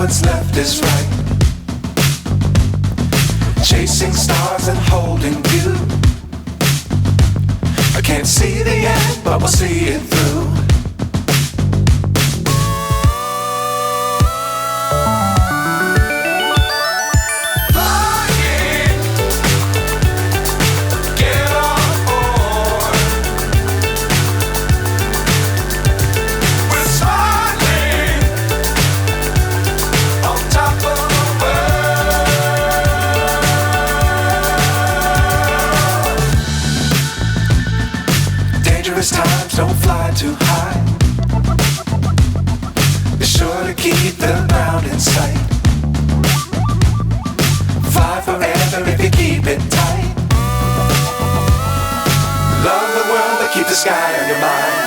what's left is right. Chasing stars and holding you. I can't see the end, but we'll see it through. Times don't fly too high. Be sure to keep the ground in sight. Fly forever if you keep it tight. Love the world, but keep the sky on your mind.